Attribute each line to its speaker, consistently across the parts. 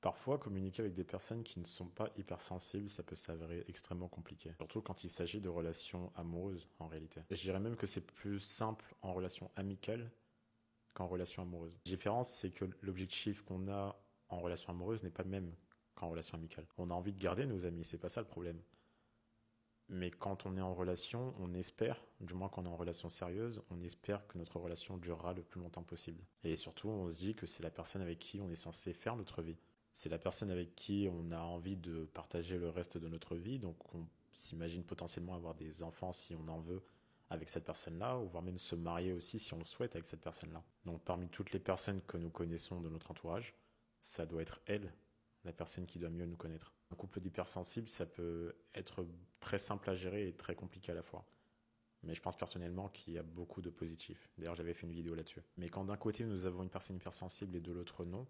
Speaker 1: Parfois, communiquer avec des personnes qui ne sont pas hypersensibles, ça peut s'avérer extrêmement compliqué. Surtout quand il s'agit de relations amoureuses, en réalité. Je dirais même que c'est plus simple en relation amicale qu'en relation amoureuse. La différence, c'est que l'objectif qu'on a en relation amoureuse n'est pas le même qu'en relation amicale. On a envie de garder nos amis, c'est pas ça le problème. Mais quand on est en relation, on espère, du moins quand on est en relation sérieuse, on espère que notre relation durera le plus longtemps possible. Et surtout, on se dit que c'est la personne avec qui on est censé faire notre vie. C'est la personne avec qui on a envie de partager le reste de notre vie, donc on s'imagine potentiellement avoir des enfants si on en veut avec cette personne-là, ou voire même se marier aussi si on le souhaite avec cette personne-là. Donc parmi toutes les personnes que nous connaissons de notre entourage, ça doit être elle, la personne qui doit mieux nous connaître. Un couple d'hypersensibles, ça peut être très simple à gérer et très compliqué à la fois. Mais je pense personnellement qu'il y a beaucoup de positifs. D'ailleurs, j'avais fait une vidéo là-dessus. Mais quand d'un côté nous avons une personne hypersensible et de l'autre non,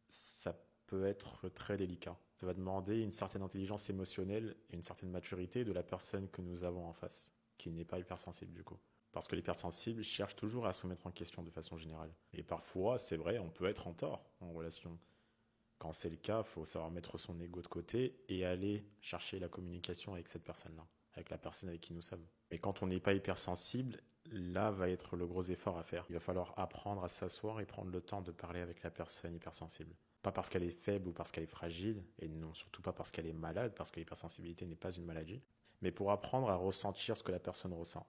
Speaker 1: ça peut être très délicat. Ça va demander une certaine intelligence émotionnelle et une certaine maturité de la personne que nous avons en face, qui n'est pas hypersensible du coup. Parce que l'hypersensible cherche toujours à se remettre en question de façon générale. Et parfois, c'est vrai, on peut être en tort en relation. Quand c'est le cas, il faut savoir mettre son ego de côté et aller chercher la communication avec cette personne-là, avec la personne avec qui nous sommes. Et quand on n'est pas hypersensible, là va être le gros effort à faire. Il va falloir apprendre à s'asseoir et prendre le temps de parler avec la personne hypersensible. Pas parce qu'elle est faible ou parce qu'elle est fragile, et non surtout pas parce qu'elle est malade, parce que l'hypersensibilité n'est pas une maladie, mais pour apprendre à ressentir ce que la personne ressent.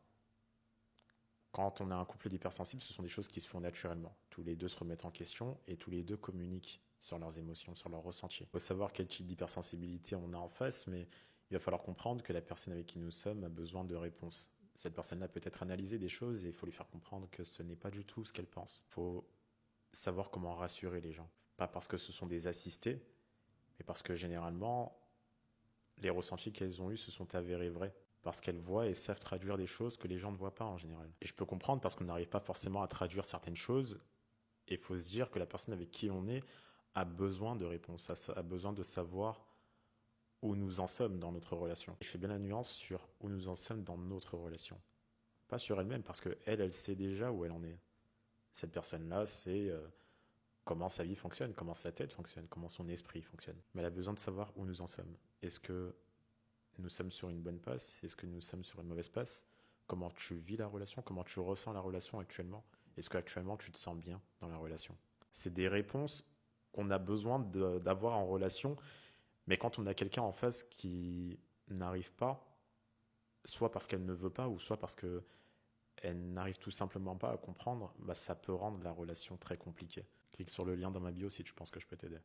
Speaker 1: Quand on a un couple d'hypersensibles, ce sont des choses qui se font naturellement. Tous les deux se remettent en question et tous les deux communiquent sur leurs émotions, sur leurs ressentis. Il faut savoir quel type d'hypersensibilité on a en face, mais il va falloir comprendre que la personne avec qui nous sommes a besoin de réponses. Cette personne-là peut être analyser des choses et il faut lui faire comprendre que ce n'est pas du tout ce qu'elle pense. Il faut savoir comment rassurer les gens. Pas parce que ce sont des assistés, mais parce que généralement, les ressentis qu'elles ont eus se sont avérés vrais. Parce qu'elles voient et savent traduire des choses que les gens ne voient pas en général. Et je peux comprendre parce qu'on n'arrive pas forcément à traduire certaines choses. Et il faut se dire que la personne avec qui on est a besoin de réponses, a besoin de savoir où nous en sommes dans notre relation. Je fais bien la nuance sur où nous en sommes dans notre relation. Pas sur elle-même, parce que elle sait déjà où elle en est. Cette personne-là sait comment sa vie fonctionne, comment sa tête fonctionne, comment son esprit fonctionne. Mais elle a besoin de savoir où nous en sommes. Est-ce que nous sommes sur une bonne passe? Est-ce que nous sommes sur une mauvaise passe? Comment tu vis la relation? Comment tu ressens la relation actuellement? Est-ce qu'actuellement tu te sens bien dans la relation? C'est des réponses qu'on a besoin d'avoir en relation, mais quand on a quelqu'un en face qui n'arrive pas, soit parce qu'elle ne veut pas, ou soit parce que elle n'arrive tout simplement pas à comprendre, bah ça peut rendre la relation très compliquée. Clique sur le lien dans ma bio si tu penses que je peux t'aider.